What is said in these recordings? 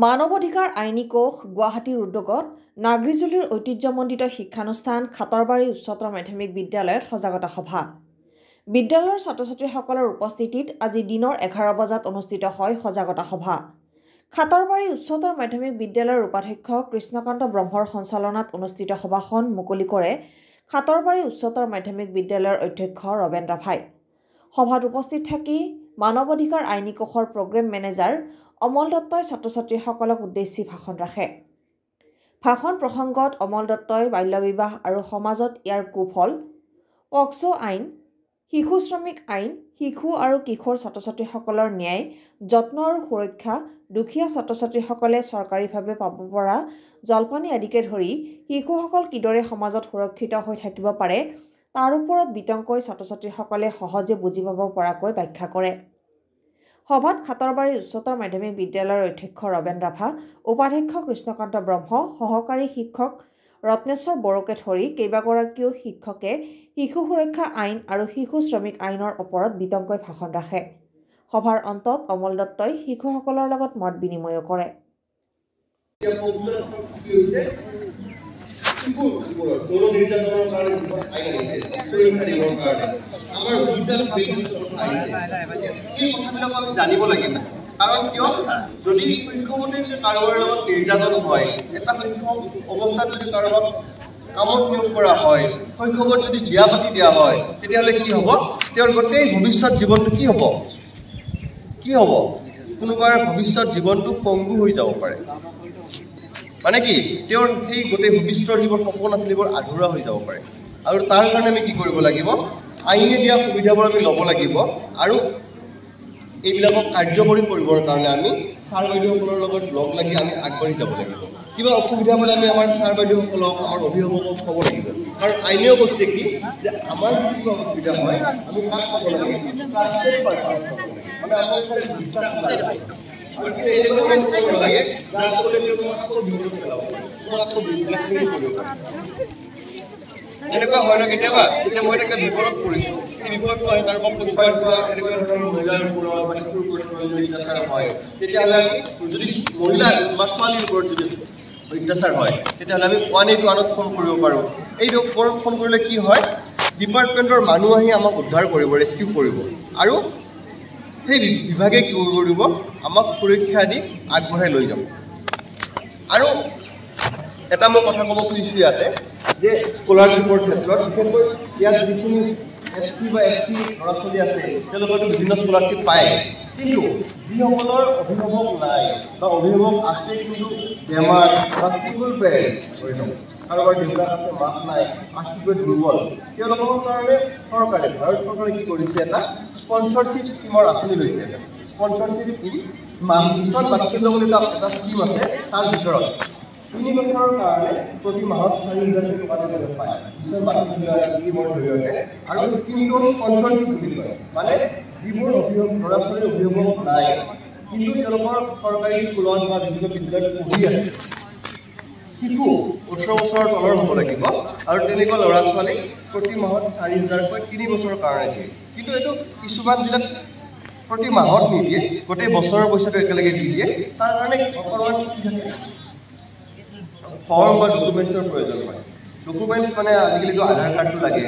মানৱ অধিকাৰ আইনী কোষ গুৱাহাটীৰ উদ্যোগত নাগৰিজুলিৰ ঐতিহ্যমণ্ডিত শিক্ষানুষ্ঠান খাতৰবাৰী উচ্চতৰ মাধ্যমিক বিদ্যালয়ত সজাগতা সভা। বিদ্যালয়ৰ ছাত্ৰ-ছাত্ৰীসকলৰ উপস্থিতিত আজি দিনৰ 11 বজাত অনুষ্ঠিত হয় সজাগতা সভা। খাতৰবাৰী উচ্চতৰ মাধ্যমিক বিদ্যালয়ৰ উপাধ্যক্ষ কৃষ্ণকান্ত ব্ৰহ্মৰ সঞ্চালনাত অনুষ্ঠিত সভাখন মুকলি কৰে খাতৰবাৰী উচ্চতৰ মাধ্যমিক বিদ্যালয়ৰ অধ্যক্ষ ৰবেন ৰাভাই। সভাত উপস্থিত থাকি মানৱ অধিকাৰ আইনী কোষৰ প্ৰগ্ৰেম মেনেজাৰ অমল দত্তই ছাত্ৰ-ছাত্ৰীসকলক উদ্দেশ্যি ভাষণ ৰাখে। ভাষণ প্ৰসংগত অমল দত্তই বাল্য বিবাহ আৰু সমাজত ইয়াৰ কুফল, পক্সো আইন, শিশু শ্ৰমিক আইন, শিশু আৰু কিশোৰ ছাত্ৰ-ছাত্ৰীসকলৰ ন্যায়, যত্ন আৰু সুৰক্ষা, দুখীয়া ছাত্ৰ-ছাত্ৰীসকলে চৰকাৰীভাৱে পাব পৰা জলপানী আদিকে ধৰি শিশুসকল কিদৰে সমাজত সুৰক্ষিত হৈ থাকিব পাৰে তাৰ ওপৰত বিতংকৈ ছাত্ৰ-ছাত্ৰীসকলে সহজে বুজি পাব পৰাকৈ ব্যাখ্যা কৰে। সভাত খাতৰবাৰী উচ্চতৰ মাধ্যমিক বিদ্যালয়ৰ অধ্যক্ষ ৰবেন ৰাভা, উপাধ্যক্ষ কৃষ্ণকান্ত ব্ৰহ্ম, সহকাৰী শিক্ষক ৰত্নেশ্বৰ বড়োকে ধৰি কেইবাগৰাকীও শিক্ষকে শিশু সুৰক্ষা আইন আৰু শিশু শ্ৰমিক আইনৰ ওপৰত বিতংকৈ ভাষণ ৰাখে। সভাৰ অন্তত অমল দত্তই শিশুসকলৰ লগত মত বিনিময় কৰে। জানিব লাগিব কাৰণ কিয় যদি শৈশৱতে কাৰোবাৰ লগত নিৰ্যাতন হয়, এটা শৈশৱ অৱস্থাত যদি কাৰোবাক কামত নিয়োগ কৰা হয়, শৈশৱত যদি বিয়া পাতি দিয়া হয়, তেতিয়াহ'লে কি হ'ব? তেওঁৰ গোটেই ভৱিষ্যত জীৱনটো কি হ'ব? কোনোবাৰ ভৱিষ্যত জীৱনটো পংগু হৈ যাব পাৰে। মানে কি তেওঁৰ সেই গোটেই ভৱিষ্যতৰ যিবোৰ সপোন আছিল সেইবোৰ আধৰুৱা হৈ যাব পাৰে। আৰু তাৰ কাৰণে আমি কি কৰিব লাগিব? আইনে দিয়া সুবিধাবোৰ আমি ল'ব লাগিব আৰু এইবিলাকক কাৰ্যকৰী কৰিবৰ কাৰণে আমি ছাৰ বাইদেউসকলৰ লগত লগ লাগি আমি আগবাঢ়ি যাব লাগিব। কিবা অসুবিধা হ'লে আমি আমাৰ ছাৰ বাইদেউসকলক, আমাৰ অভিভাৱকক ক'ব লাগিব। কাৰণ আইনেও কৈছে কি যে আমাৰ যদি কিবা অসুবিধা হয় আমি কাক ক'ব লাগিব? এনেকুৱা হয় ন কেতিয়াবা যে মই এটা বিপদত পৰিছোঁ, সেই বিপদটো হয় কাৰোবাক এনেকুৱা ধৰণৰ মহিলাৰ ওপৰত মানে অত্যাচাৰ হয়, তেতিয়াহ'লে যদি মহিলা বা ছোৱালীৰ ওপৰত যদি অত্যাচাৰ হয় তেতিয়াহ'লে আমি 181ত ফোন কৰিব পাৰোঁ। এইটো ওপৰত ফোন কৰিলে কি হয়, ডিপাৰ্টমেণ্টৰ মানুহ আহি আমাক উদ্ধাৰ কৰিব, ৰেস্কিউ কৰিব আৰু সেই বিভাগে কি কৰিব? আমাক সুৰক্ষা দি আগবঢ়াই লৈ যাব। আৰু এটা মই কথা ক'ব খুজিছোঁ ইয়াতে যে স্কলাৰশ্বিপৰ ক্ষেত্ৰত বিশেষকৈ ইয়াত যিখিনি SC বা ST ল'ৰা ছোৱালী আছে তেওঁলোকেতো বিভিন্ন স্কলাৰশ্বিপ পায়, কিন্তু যিসকলৰ অভিভাৱক নাই বা অভিভাৱক আছে কিন্তু বেমাৰ বা চিংগল পেৰেণ্ট, কাৰোবাৰ দেউতাক আছে মাক নাই, আৰ্থিকভাৱে দুৰ্বল, তেওঁলোকৰ কাৰণে চৰকাৰে, ভাৰত চৰকাৰে কি কৰিছে? এটা স্পনচৰশ্বিপ স্কীমৰ আঁচনি লৈছে। স্পনচৰশ্বিপ স্কীম মিছন বাৎসল্য বুলি এটা স্কীম আছে। তাৰ ভিতৰত 3 বছৰৰ কাৰণে প্ৰতি মাহত 4,000 টকা দিব পায় মিছন বাৎসল্য স্কীমৰ জৰিয়তে। আৰু স্কীমটো স্পনচৰশ্বিপ বুলি কয়, মানে যিবোৰ ল'ৰা ছোৱালীৰ অভিভাৱক নাই কিন্তু তেওঁলোকৰ চৰকাৰী স্কুলত বা বিভিন্ন বিদ্যালয়ত পঢ়ি আছে, শিশু 18 বছৰৰ তলৰ হ'ব লাগিব আৰু তেনেকুৱা ল'ৰা ছোৱালীক প্ৰতি মাহত 4,000কৈ 3 বছৰৰ কাৰণে দিয়ে। কিন্তু এইটো কিছুমান জিলাত প্ৰতি মাহত নিদিয়ে, গোটেই বছৰৰ পইচাটো একেলগে দি দিয়ে। তাৰ কাৰণে অকণমান কি থাকে, ফৰ্ম বা ডকুমেণ্টছৰ প্ৰয়োজন হয়। ডকুমেণ্টছ মানে আজিকালিতো আধাৰ কাৰ্ডটো লাগে,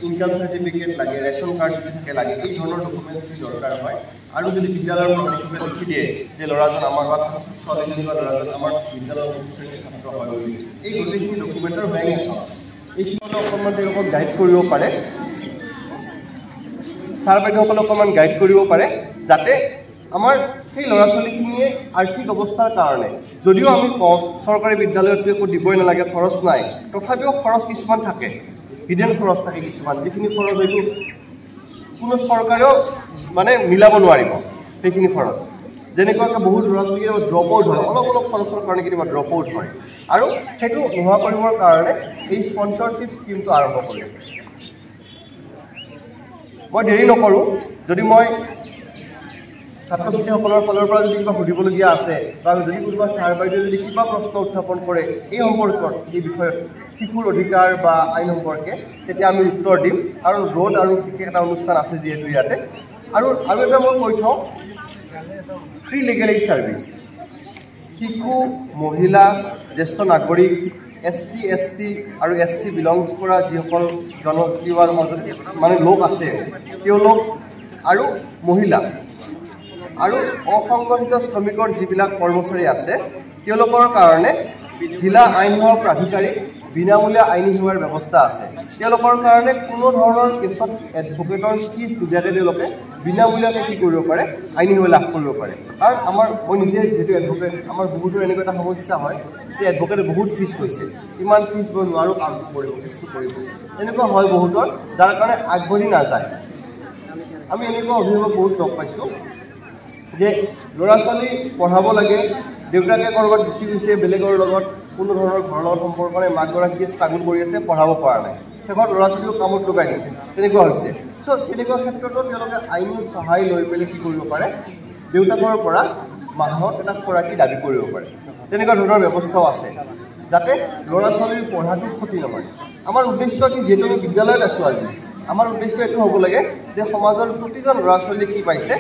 ইনকাম চাৰ্টিফিকেট লাগে, ৰেচন কাৰ্ড যদি থাকে লাগে, এই ধৰণৰ ডকুমেণ্টছখিনি দৰকাৰ হয়। আৰু যদি বিদ্যালয়ৰ প্ৰশাসকে লিখি দিয়ে যে ল'ৰাজন আমাৰ বা ছোৱালীজনী বা ল'ৰাজন আমাৰ বিদ্যালয়ৰ ছাত্ৰ হয় বুলি, এই গোটেইখিনি ডকুমেণ্টৰ বেংক একাউণ্ট এইখিনি অকণমান তেওঁলোকক গাইড কৰিব পাৰে, ছাৰ বাইদেউসকলে অকণমান গাইড কৰিব পাৰে যাতে আমাৰ সেই ল'ৰা ছোৱালীখিনিয়ে আৰ্থিক অৱস্থাৰ কাৰণে, যদিও আমি কওঁ চৰকাৰী বিদ্যালয়তো একো দিবই নালাগে, খৰচ নাই, তথাপিও খৰচ কিছুমান থাকে, হিডেন খৰচ থাকে কিছুমান, যিখিনি খৰচ হয়তো কোনো চৰকাৰেও মানে মিলাব নোৱাৰিব সেইখিনি খৰচ। যেনেকুৱাকৈ বহুত ল'ৰা ছোৱালী ড্ৰপ আউট হয়, অলপ খৰচৰ কাৰণে কেতিয়াবা ড্ৰপ আউট হয়, আৰু সেইটো নোহোৱা কৰিবৰ কাৰণে এই স্পনচৰশ্বিপ স্কীমটো আৰম্ভ কৰিছে। মই দেৰি নকৰোঁ, যদি মই ছাত্ৰ ছাত্ৰীসকলৰ ফালৰ পৰা যদি কিবা সুধিবলগীয়া আছে বা যদি কোনোবা ছাৰ বাইদেৱে যদি কিবা প্ৰশ্ন উত্থাপন কৰে এই সম্পৰ্কত, এই বিষয়ত শিশুৰ অধিকাৰ বা আইন সম্পৰ্কে, তেতিয়া আমি উত্তৰ দিম। কাৰণ ৰোড আৰু বিশেষ এটা অনুষ্ঠান আছে যিহেতু ইয়াতে। আৰু এটা মই কৈ থওঁ, ফ্ৰী লিগেল এইড ছাৰ্ভিচ। শিশু মহিলা জ্যেষ্ঠ নাগৰিক ST আৰু SC বিলংছ কৰা যিসকল জনপ্ৰিয় মানে লোক আছে তেওঁলোক আৰু মহিলা আৰু অসংগঠিত শ্ৰমিকৰ যিবিলাক কৰ্মচাৰী আছে তেওঁলোকৰ কাৰণে জিলা আইন সেৱা প্ৰাধিকাৰী বিনামূলীয়া আইনী সেৱাৰ ব্যৱস্থা আছে তেওঁলোকৰ কাৰণে কোনো ধৰণৰ কেছত এডভোকেটৰ ফিজ নিদিয়াকৈ তেওঁলোকে বিনামূলীয়াকৈ কি কৰিব পাৰে আইনী সেৱা লাভ কৰিব পাৰে কাৰণ আমাৰ মই নিজে যেটো এডভোকেট আমাৰ বহুতো এনেকুৱা এটা সমস্যা হয় যে এডভোকেটে বহুত ফিজ কৈছে ইমান ফিজ মই নোৱাৰো কাম কৰিব কেছটো কৰিব এনেকুৱা হয় বহুতৰ যাৰ কাৰণে আগবাঢ়ি নাযায় আমি এনেকুৱা অভিভাৱক বহুত লগ পাইছোঁ যে ল'ৰা ছোৱালী পঢ়াব লাগে দেউতাকে ক'ৰবাত গুচি গৈছে বেলেগৰ লগত কোনো ধৰণৰ ঘৰৰ লগত সম্পৰ্ক নাই মাকগৰাকীয়ে ষ্ট্ৰাগল কৰি আছে পঢ়াব পৰা নাই শেষত ল'ৰা ছোৱালীও কামত লগাই দিছে তেনেকুৱা হৈছে চ' তেনেকুৱা ক্ষেত্ৰতো তেওঁলোকে আইনী সহায় লৈ পেলাই কি কৰিব পাৰে দেউতাকৰ পৰা মাহত এটা খৰাকী দাবী কৰিব পাৰে তেনেকুৱা ধৰণৰ ব্যৱস্থাও আছে যাতে ল'ৰা ছোৱালীৰ পঢ়াটো ক্ষতি নহয় আমাৰ উদ্দেশ্য কি যিহেতু আমি বিদ্যালয়ত আছোঁ আজি আমাৰ উদ্দেশ্য এইটো হ'ব লাগে যে সমাজৰ প্ৰতিজন ল'ৰা ছোৱালীয়ে কি পাইছে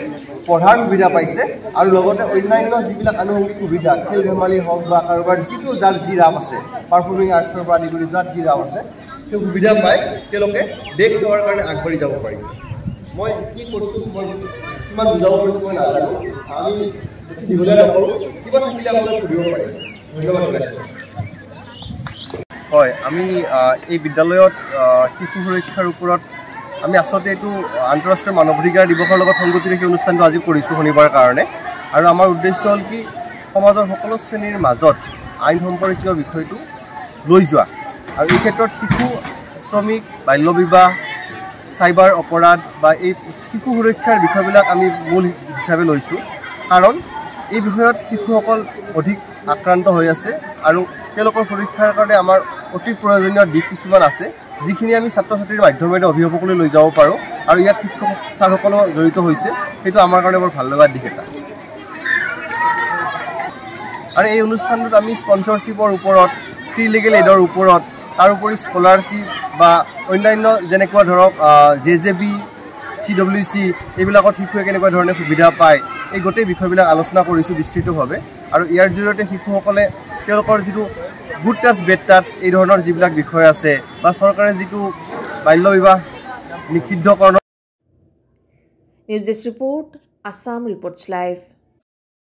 পঢ়াৰ সুবিধা পাইছে আৰু লগতে অন্যান্য যিবিলাক আনুষংগিক সুবিধা খেল ধেমালি হওক বা কাৰোবাৰ যিটো যাৰ যি ৰাপ আছে পাৰফৰ্মিং আৰ্টছৰ পৰা আদি কৰি যাৰ যি ৰাপ আছে সেই সুবিধা পাই তেওঁলোকে দেশ সেৱাৰ কাৰণে আগবাঢ়ি যাব পাৰিছে মই কি কৰিছোঁ মই কিমান বুজাব পাৰিছোঁ মই নাজানো আমি বেছি দীঘলীয়া নকৰোঁ কিবা থাকিলে আপোনাক সুধিব পাৰিম ধন্যবাদ হয় আমি এই বিদ্যালয়ত শিশু সুৰক্ষাৰ ওপৰত আমি আচলতে এইটো আন্তঃৰাষ্ট্ৰীয় মানৱ অধিকাৰ দিৱসৰ লগত সংগতি ৰাখি অনুষ্ঠানটো আজি কৰিছোঁ শনিবাৰৰ কাৰণে আৰু আমাৰ উদ্দেশ্য হ'ল কি সমাজৰ সকলো শ্ৰেণীৰ মাজত আইন সম্পৰ্কীয় বিষয়টো লৈ যোৱা আৰু এই ক্ষেত্ৰত শিশু শ্ৰমিক বাল্য বিবাহ চাইবাৰ অপৰাধ বা এই শিশু সুৰক্ষাৰ বিষয়বিলাক আমি মূল হিচাপে লৈছোঁ কাৰণ এই বিষয়ত শিশুসকল অধিক আক্ৰান্ত হৈ আছে আৰু তেওঁলোকৰ সুৰক্ষাৰ কাৰণে আমাৰ অতি প্ৰয়োজনীয় দিশ কিছুমান আছে যিখিনি আমি ছাত্ৰ ছাত্ৰীৰ মাধ্যমেৰে অভিভাৱকলৈ লৈ যাব পাৰোঁ আৰু ইয়াত শিক্ষক ছাৰসকলো জড়িত হৈছে সেইটো আমাৰ কাৰণে বৰ ভাল লগা দিশ এটা আৰু এই অনুষ্ঠানটোত আমি স্পনচৰশ্বিপৰ ওপৰত ফ্ৰী লিগেল এইডৰ ওপৰত তাৰোপৰি স্কলাৰশ্বিপ বা অন্যান্য যেনেকুৱা ধৰক JJB CWC এইবিলাকত শিশুৱে কেনেকুৱা ধৰণে সুবিধা পায় এই গোটেই বিষয়বিলাক আলোচনা কৰিছোঁ বিস্তৃতভাৱে আৰু ইয়াৰ জৰিয়তে শিশুসকলে তেওঁলোকৰ যিটো গুড টাচ বেড টাচ এই ধৰণৰ যিবিলাক বিষয় আছে বা চৰকাৰে যিটো বাল্য বিবাহ নিষিদ্ধকৰণ news desk report Assam reports live